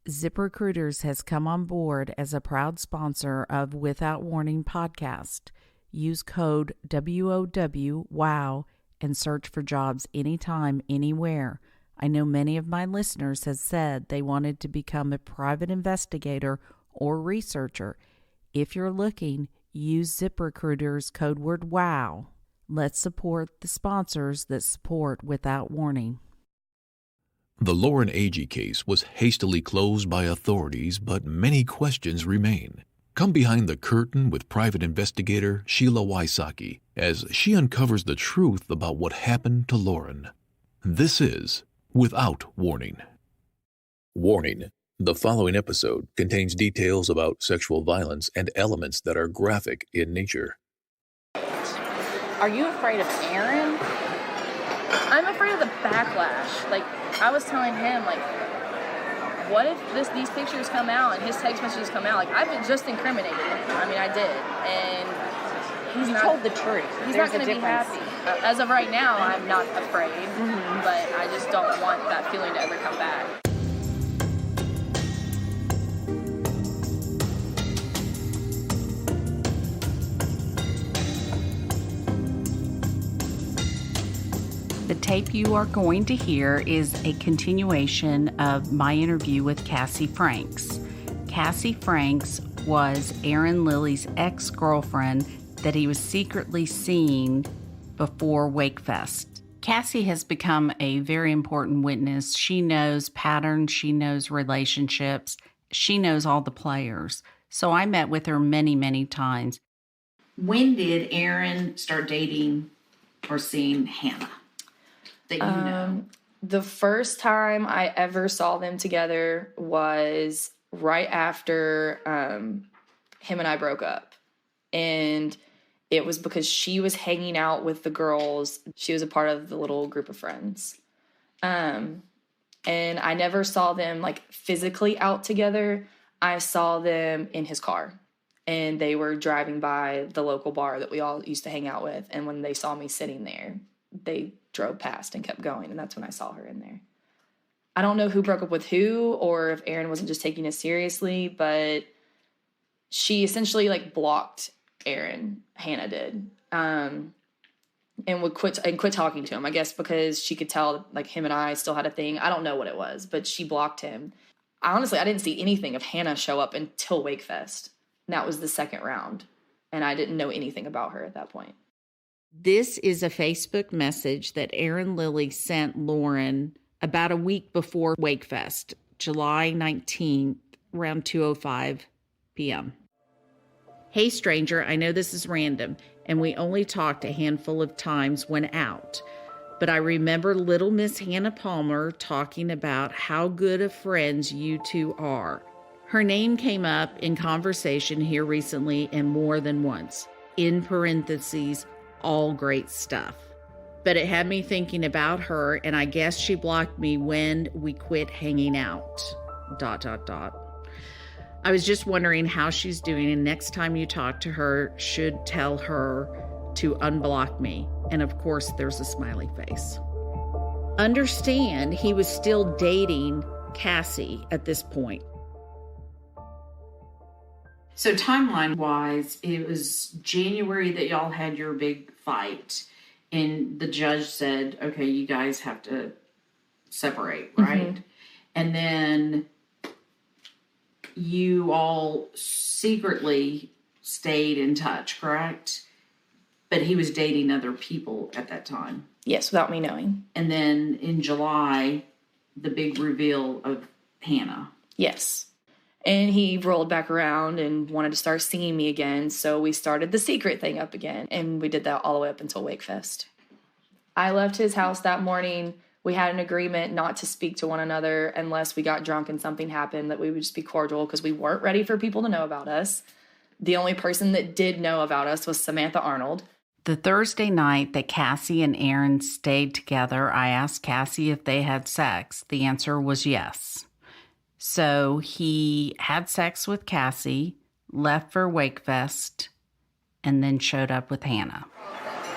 ZipRecruiters has come on board as a proud sponsor of Without Warning podcast. Use code WOW and search for jobs anytime, anywhere. I know many of my listeners have said they wanted to become a private investigator or researcher. If you're looking, use ZipRecruiter's code word WOW. Let's support the sponsors that support Without Warning. The Lauren Agee case was hastily closed by authorities, but many questions remain. Come behind the curtain with private investigator Sheila Wysocki as she uncovers the truth about what happened to Lauren. This is Without Warning. Warning: the following episode contains details about sexual violence and elements that are graphic in nature. Are you afraid of Aaron? I'm afraid of the backlash. Like, I was telling him, like, what if these pictures come out and his text messages come out? Like, I've been just incriminated. I mean, I did. And he's told the truth. He's not going to be happy. As of right now, I'm not afraid. Mm-hmm. But I just don't want that feeling to ever come back. The tape you are going to hear is a continuation of my interview with Kassi Franks. Kassi Franks was Aaron Lilly's ex-girlfriend that he was secretly seeing before WakeFest. Kassi has become a very important witness. She knows patterns, she knows relationships, she knows all the players. So I met with her many, many times. When did Aaron start dating or seeing Hannah? That you know? The first time I ever saw them together was right after him and I broke up. And it was because she was hanging out with the girls. She was a part of the little group of friends. And I never saw them, like, physically out together. I saw them in his car. And they were driving by the local bar that we all used to hang out with. And when they saw me sitting there, they drove past and kept going, and that's when I saw her in there. I don't know who broke up with who, or if Aaron wasn't just taking it seriously, but she essentially, like, blocked Aaron. Hannah did, and would quit talking to him. I guess because she could tell, like, him and I still had a thing. I don't know what it was, but she blocked him. I didn't see anything of Hannah show up until WakeFest. And that was the second round, and I didn't know anything about her at that point. This is a Facebook message that Aaron Lilly sent Lauren about a week before WakeFest, July 19th, around 2:05 p.m. Hey, stranger, I know this is random, and we only talked a handful of times when out, but I remember little Miss Hannah Palmer talking about how good of friends you two are. Her name came up in conversation here recently and more than once. In parentheses, all great stuff. But it had me thinking about her, and I guess she blocked me when we quit hanging out. ... I was just wondering how she's doing, and next time you talk to her, should tell her to unblock me. And of course, there's a smiley face. Understand, he was still dating Kassi at this point. So timeline-wise, it was January that y'all had your big fight, and the judge said, okay, you guys have to separate, right? Mm-hmm. And then you all secretly stayed in touch, correct? But he was dating other people at that time. Yes, without me knowing. And then in July, the big reveal of Hannah. Yes. And he rolled back around and wanted to start seeing me again. So we started the secret thing up again. And we did that all the way up until WakeFest. I left his house that morning. We had an agreement not to speak to one another unless we got drunk and something happened, that we would just be cordial because we weren't ready for people to know about us. The only person that did know about us was Samantha Arnold. The Thursday night that Kassi and Aaron stayed together, I asked Kassi if they had sex. The answer was yes. So he had sex with Kassi, left for WakeFest, and then showed up with Hannah.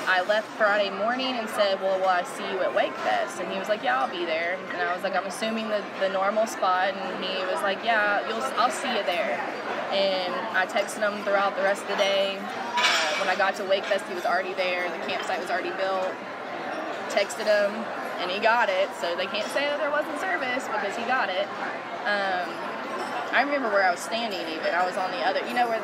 I left Friday morning and said, well, will I see you at WakeFest? And he was like, yeah, I'll be there. And I was like, I'm assuming the normal spot. And he was like, yeah, I'll see you there. And I texted him throughout the rest of the day. When I got to WakeFest, he was already there. The campsite was already built. Texted him, and he got it. So they can't say that there wasn't service because he got it. I remember where I was standing even. I was on the other, where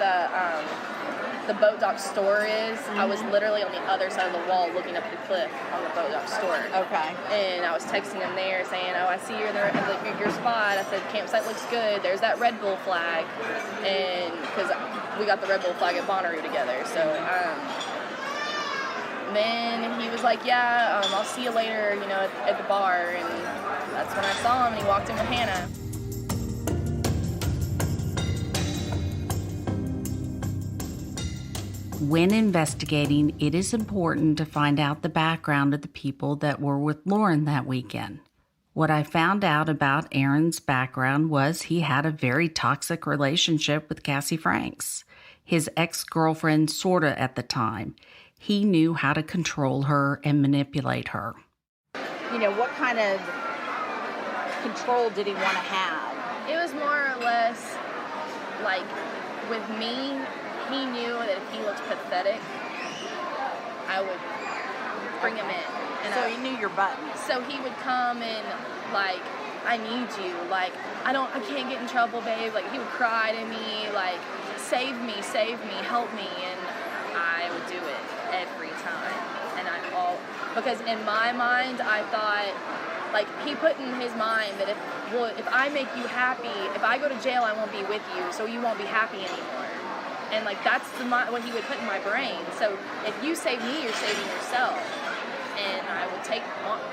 the boat dock store is? Mm-hmm. I was literally on the other side of the wall looking up at the cliff on the boat dock store. Okay. And I was texting him there saying, oh, I see you're there at your spot. I said, campsite looks good. There's that Red Bull flag. And because we got the Red Bull flag at Bonnaroo together. So then he was like, yeah, I'll see you later, at the bar. And that's when I saw him, and he walked in with Hannah. When investigating, it is important to find out the background of the people that were with Lauren that weekend. What I found out about Aaron's background was he had a very toxic relationship with Kassi Franks, his ex-girlfriend sorta at the time. He knew how to control her and manipulate her. What kind of control did he want to have? It was more or less like with me, he knew that if he looked pathetic, I would bring him in. And so he knew your buttons. So he would come and like, I need you. Like, I can't get in trouble, babe. Like, he would cry to me, like, save me, help me. And I would do it every time. And because in my mind, I thought, like, he put in his mind that if I make you happy, if I go to jail, I won't be with you, so you won't be happy anymore. And, like, that's what he would put in my brain. So if you save me, you're saving yourself. And I would take,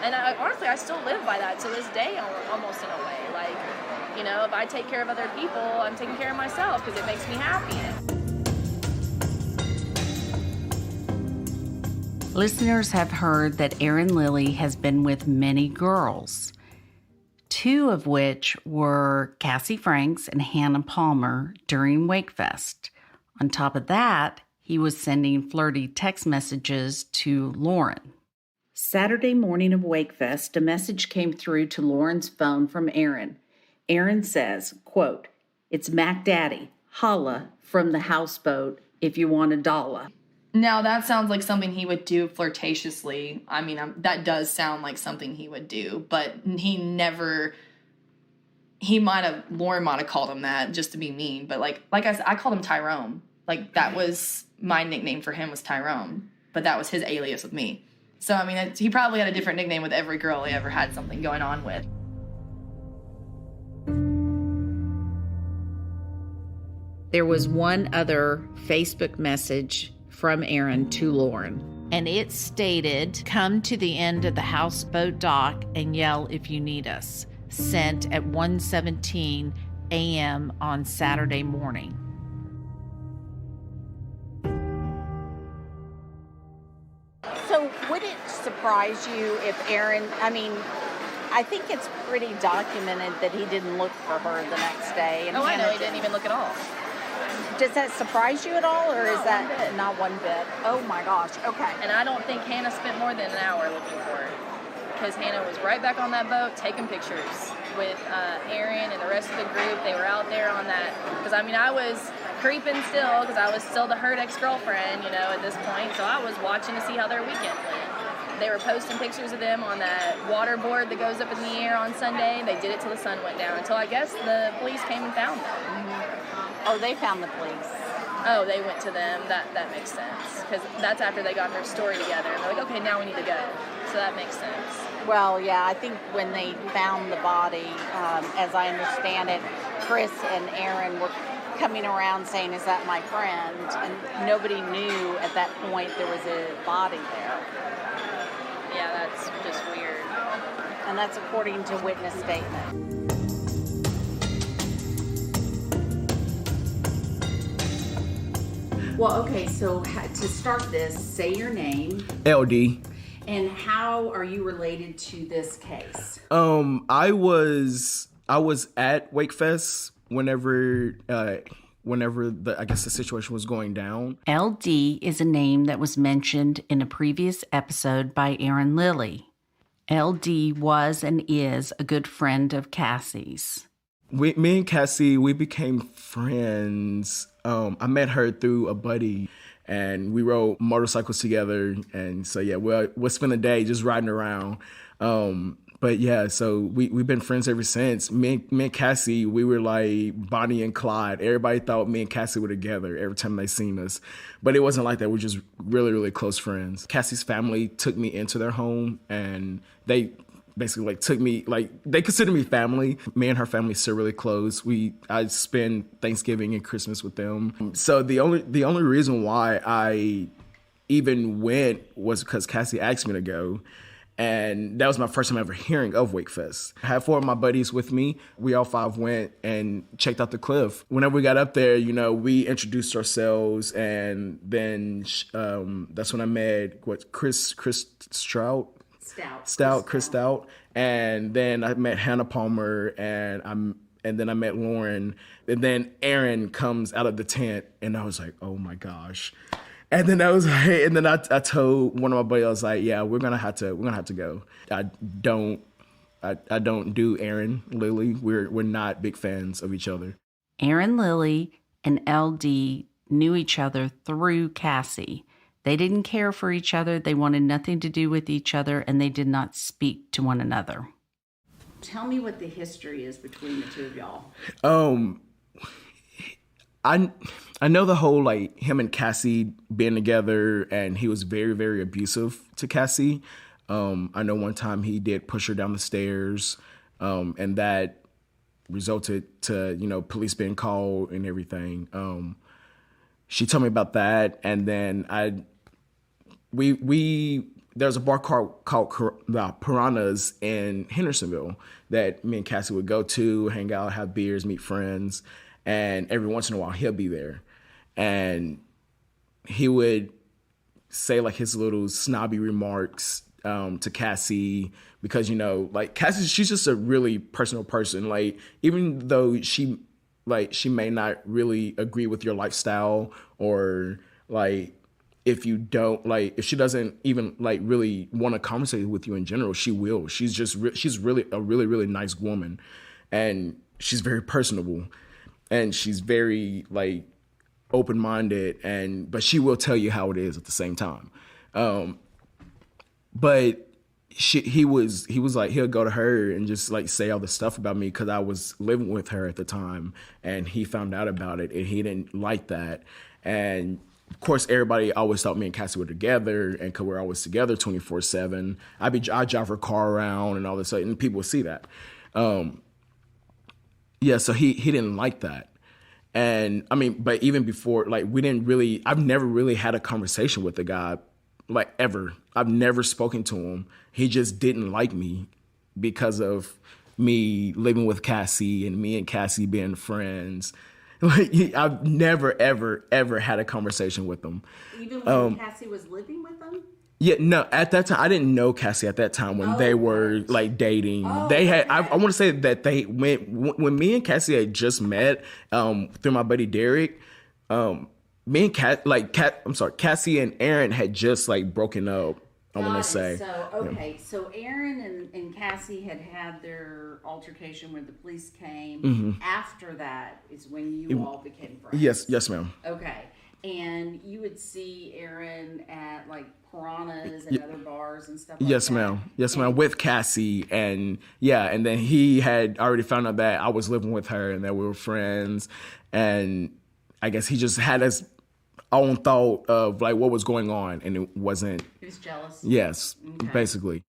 and honestly, I still live by that to this day, almost in a way. Like, if I take care of other people, I'm taking care of myself because it makes me happy. Listeners have heard that Aaron Lilly has been with many girls, two of which were Kassi Franks and Hannah Palmer during WakeFest. On top of that, he was sending flirty text messages to Lauren. Saturday morning of WakeFest, a message came through to Lauren's phone from Aaron. Aaron says, quote, "It's Mac Daddy. Holla from the houseboat if you want $1." Now, that sounds like something he would do flirtatiously. I mean, that does sound like something he would do, but Lauren might have called him that just to be mean. But like I said, I called him Tyrone. Like, that was my nickname for him was Tyrone. But that was his alias with me. So, I mean, he probably had a different nickname with every girl he ever had something going on with. There was one other Facebook message from Aaron to Lauren, and it stated, "Come to the end of the houseboat dock and yell if you need us." Sent at 1:17 a.m. on Saturday morning. So would it surprise you if Aaron, I think it's pretty documented that he didn't look for her the next day. And I know, he didn't even look at all. Does that surprise you at all, or is that not one bit? Oh my gosh, okay. And I don't think Hannah spent more than an hour looking for her. Because Hannah was right back on that boat taking pictures with Aaron and the rest of the group. They were out there on that. Because, I was creeping still because I was still the hurt ex-girlfriend, at this point. So I was watching to see how their weekend went. They were posting pictures of them on that water board that goes up in the air on Sunday. They did it till the sun went down. Until, I guess, the police came and found them. Mm-hmm. Oh, they found the police. Oh, they went to them. That makes sense. Because that's after they got their story together. And they're like, okay, now we need to go. So that makes sense. Well, yeah, I think when they found the body, as I understand it, Chris and Aaron were coming around saying, "Is that my friend?" And nobody knew at that point there was a body there. Yeah, that's just weird. And that's according to witness statement. Well, okay, so to start this, say your name. LD. And how are you related to this case? I was at WakeFest whenever whenever the situation was going down. LD is a name that was mentioned in a previous episode by Aaron Lilly. LD was and is a good friend of Kassi's. Me and Kassi, we became friends. I met her through a buddy, and we rode motorcycles together. And so, yeah, we'll spend a day just riding around. But yeah, so we've been friends ever since. Me and Kassi, we were like Bonnie and Clyde. Everybody thought me and Kassi were together every time they seen us. But it wasn't like that. We're just really, really close friends. Kassi's family took me into their home, and they basically like took me, like they consider me family. Me and her family still really close. I spend Thanksgiving and Christmas with them. So the only reason why I even went was because Kassi asked me to go. And that was my first time ever hearing of WakeFest. I had 4 of my buddies with me. We all 5 went and checked out the cliff. Whenever we got up there, we introduced ourselves, and then that's when I met Chris Strout. Chris Stout. And then I met Hannah Palmer, and then I met Lauren. And then Aaron comes out of the tent, and I was like, oh my gosh. And then I told one of my buddies, I was like, yeah, we're gonna have to go. I don't do Aaron Lilly. We're not big fans of each other. Aaron Lilly and LD knew each other through Kassi. They didn't care for each other. They wanted nothing to do with each other, and they did not speak to one another. Tell me what the history is between the two of y'all. I know the whole, like, him and Kassi being together, and he was very, very abusive to Kassi. I know one time he did push her down the stairs, and that resulted to, police being called and everything. She told me about that, and then there's a bar called the Piranhas in Hendersonville that me and Kassi would go to, hang out, have beers, meet friends. And every once in a while, he'll be there. And he would say, like, his little snobby remarks to Kassi because, like, Kassi, she's just a really personal person. Like, even though she may not really agree with your lifestyle, or, like, if she doesn't even, like, really want to conversate with you in general, she will. She's really a really, really nice woman. And she's very personable. And she's very, like, open-minded, but she will tell you how it is at the same time. But he was like, he'll go to her and just, like, say all this stuff about me because I was living with her at the time, and he found out about it, and he didn't like that. And of course, everybody always thought me and Kassi were together, and because we're always together 24/7. I drive her car around and all this, and people would see that. Yeah, so he didn't like that. And I mean, but even before, like, I've never really had a conversation with the guy, like, ever. I've never spoken to him. He just didn't like me because of me living with Kassi and me and Kassi being friends. Like, I've never, ever, ever had a conversation with him. Even when Kassi was living with him? Yeah, no, at that time, I didn't know Kassi at that time when they were, like, dating. They had, I want to say that when me and Kassi had just met through my buddy Derek, me and Kassi and Aaron had just, like, broken up, I want to say. So Aaron and Kassi had their altercation when the police came. Mm-hmm. After that is when you all became friends. Yes, ma'am. Okay. And you would see Aaron at, like, Piranhas and other bars and stuff like that? Yes, ma'am. With Kassi. And then he had already found out that I was living with her and that we were friends. And I guess he just had his own thought of, like, what was going on. And it wasn't... He was jealous? Yes, basically.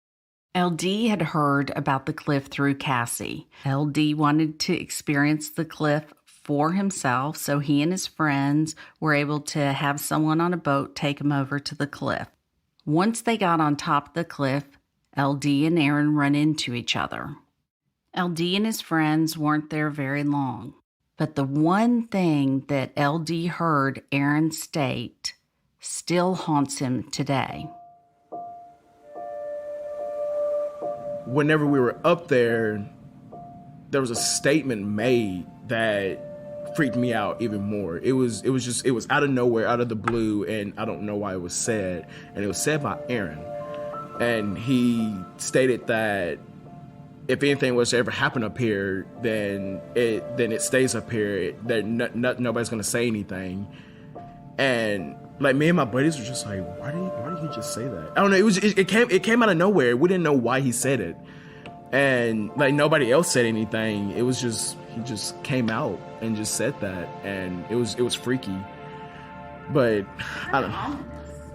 LD had heard about the cliff through Kassi. LD wanted to experience the cliff for himself, so he and his friends were able to have someone on a boat take him over to the cliff. Once they got on top of the cliff, LD and Aaron run into each other. LD and his friends weren't there very long, but the one thing that LD heard Aaron state still haunts him today. Whenever we were up there, there was a statement made that freaked me out even more. It was out of nowhere, out of the blue, and I don't know why it was said. And it was said by Aaron. And he stated that if anything was to ever happen up here, then it stays up here. Nobody's gonna say anything. And like, me and my buddies were just like, why did he just say that? I don't know. It came out of nowhere. We didn't know why he said it, and like nobody else said anything. It was just, he just came out and just said that, and it was freaky. But I don't know.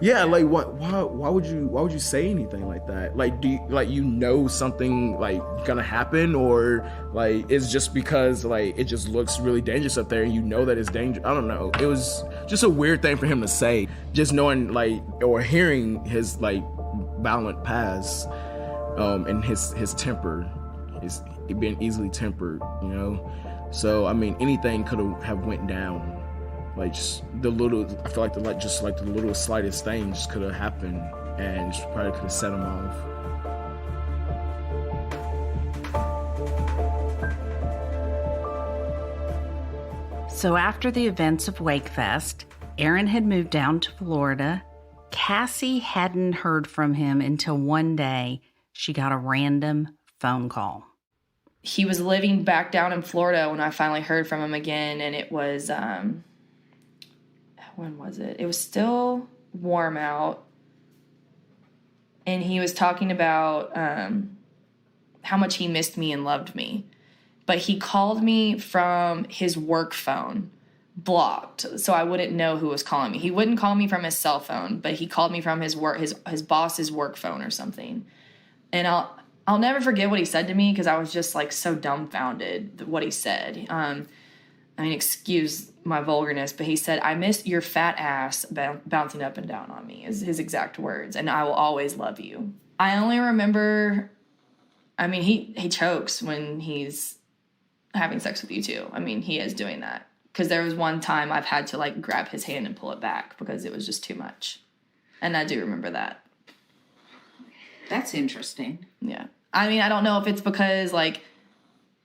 Yeah, like why would you say anything like that? Like, do you know something like gonna happen, or like it's just because like it just looks really dangerous up there and you know that it's dangerous? I don't know. It was just a weird thing for him to say, just knowing like, or hearing his like violent past, and his temper, his being easily tempered, you know. So I mean, anything could have went down. Like, just the little, I feel like the little slightest thing just could have happened, and just probably could have set him off. So after the events of WakeFest, Aaron had moved down to Florida. Kassi hadn't heard from him until one day she got a random phone call. He was living back down in Florida when I finally heard from him again, and it was, when was it? It was still warm out. And he was talking about how much he missed me and loved me. But he called me from his work phone, blocked, so I wouldn't know who was calling me. He wouldn't call me from his cell phone, but he called me from his boss's work phone or something. And I'll never forget what he said to me, because I was just like so dumbfounded what he said. I mean, excuse my vulgarness, but he said, "I miss your fat ass bouncing up and down on me," is his exact words, "and I will always love you." I only remember, I mean, he chokes when he's having sex with you too. I mean, he is doing that. Because there was one time I've had to like grab his hand and pull it back because it was just too much. And I do remember that. That's interesting. Yeah. I mean, I don't know if it's because like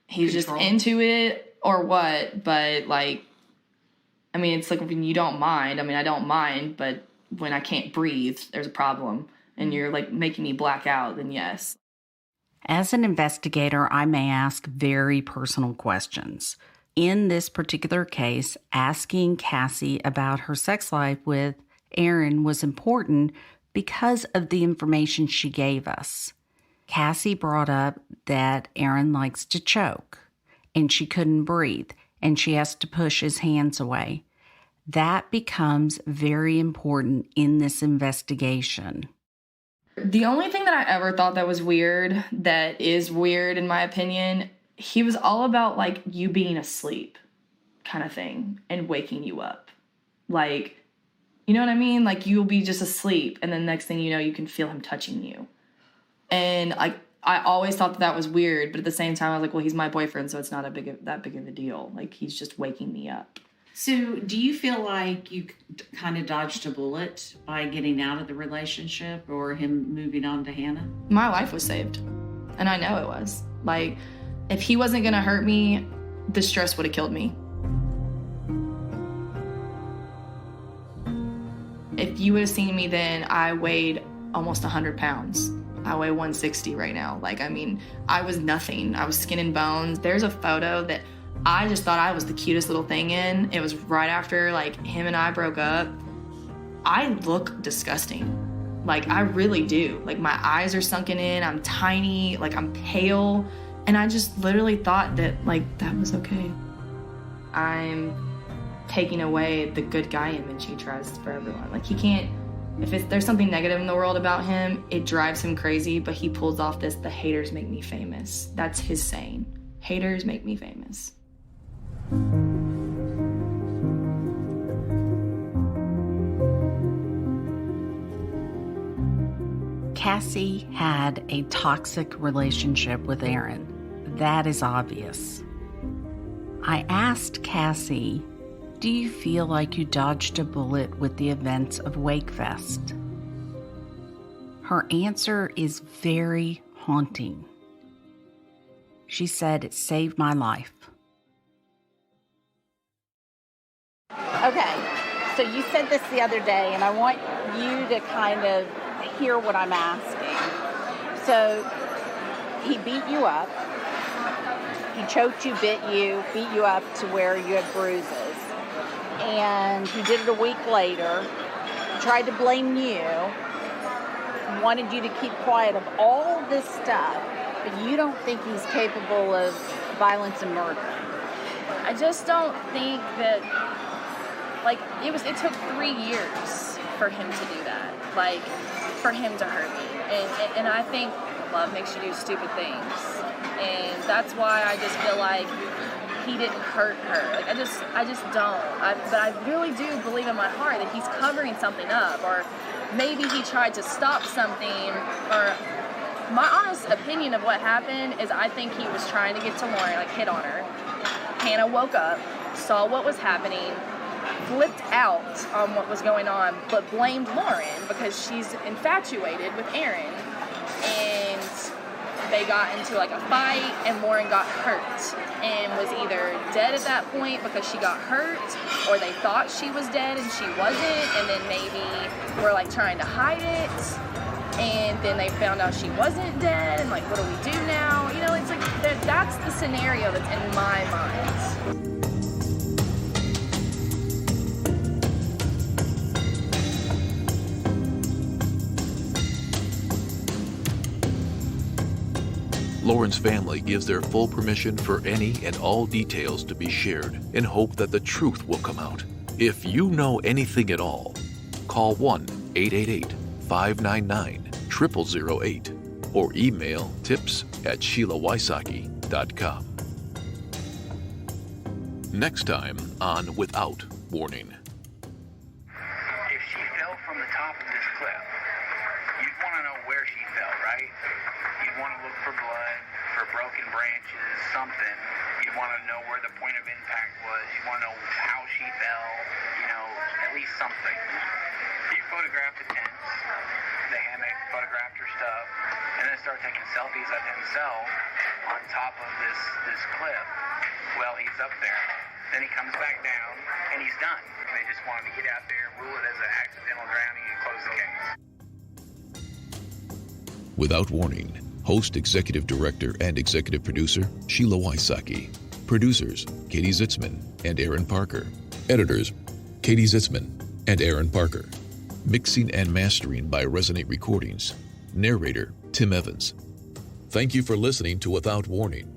he's just into it or what, but like, I mean, it's like when you don't mind. I mean, I don't mind, but when I can't breathe, there's a problem. And you're like making me black out, then yes. As an investigator, I may ask very personal questions. In this particular case, asking Kassi about her sex life with Aaron was important because of the information she gave us. Kassi brought up that Aaron likes to choke, and she couldn't breathe, and she has to push his hands away. That becomes very important in this investigation. The only thing that I ever thought that was weird, that is weird in my opinion, he was all about like you being asleep kind of thing and waking you up. Like, you know what I mean? Like you'll be just asleep and then next thing you know, you can feel him touching you. And like, I always thought that was weird, but at the same time, I was like, well, he's my boyfriend, so it's not that big of a deal. Like, he's just waking me up. So do you feel like you kind of dodged a bullet by getting out of the relationship or him moving on to Hannah? My life was saved, and I know it was. Like, if he wasn't going to hurt me, the stress would have killed me. If you would have seen me then, I weighed almost 100 pounds. I weigh 160 right now. Like, I mean, I was nothing. I was skin and bones. There's a photo that I just thought I was the cutest little thing in. It was right after, like, him and I broke up. I look disgusting. Like, I really do. Like, my eyes are sunken in. I'm tiny. Like, I'm pale. And I just literally thought that, like, that was okay. I'm taking away the good guy image he tries for everyone. Like, he can't, if there's something negative in the world about him, it drives him crazy, but he pulls off this, the haters make me famous. That's his saying. Haters make me famous. Kassi had a toxic relationship with Aaron. That is obvious. I asked Kassi, do you feel like you dodged a bullet with the events of WakeFest? Her answer is very haunting. She said, it saved my life. Okay, so you said this the other day, and I want you to kind of hear what I'm asking. So he beat you up. He choked you, beat you up to where you had bruises. And he did it a week later, tried to blame you, wanted you to keep quiet of all this stuff, but you don't think he's capable of violence and murder. I just don't think that, like, it took 3 years for him to do that, like, for him to hurt me. And I think love makes you do stupid things. And that's why I just feel like he didn't hurt her. Like, I just don't. But I really do believe in my heart that he's covering something up, or maybe he tried to stop something, or my honest opinion of what happened is I think he was trying to get to Lauren, like hit on her. Hannah woke up, saw what was happening, flipped out on what was going on, but blamed Lauren because she's infatuated with Aaron. And they got into like a fight, and Lauren got hurt and was either dead at that point because she got hurt, or they thought she was dead and she wasn't, and then maybe were like trying to hide it, and then they found out she wasn't dead, and like, what do we do now? You know, it's like that's the scenario that's in my mind. Lauren's family gives their full permission for any and all details to be shared in hope that the truth will come out. If you know anything at all, call 1-888-599-0008 or email tips@SheilaWysocki.com. Next time on Without Warning. If she fell from the top of this cliff, you'd want to know where she fell, right? You'd want to look for blood, for broken branches, something. You'd want to know where the point of impact was. You'd want to know how she fell, at least something. He photographed the tents, the hammock, photographed her stuff, and then started taking selfies of himself on top of this cliff. Well, he's up there. Then he comes back down, and he's done. They just wanted to get out there, rule it as an accidental drowning, and close the case. Without Warning. Host, Executive Director, and Executive Producer, Sheila Wysocki. Producers, Katie Zitzman and Aaron Parker. Editors, Katie Zitzman and Aaron Parker. Mixing and mastering by Resonate Recordings. Narrator, Tim Evans. Thank you for listening to Without Warning.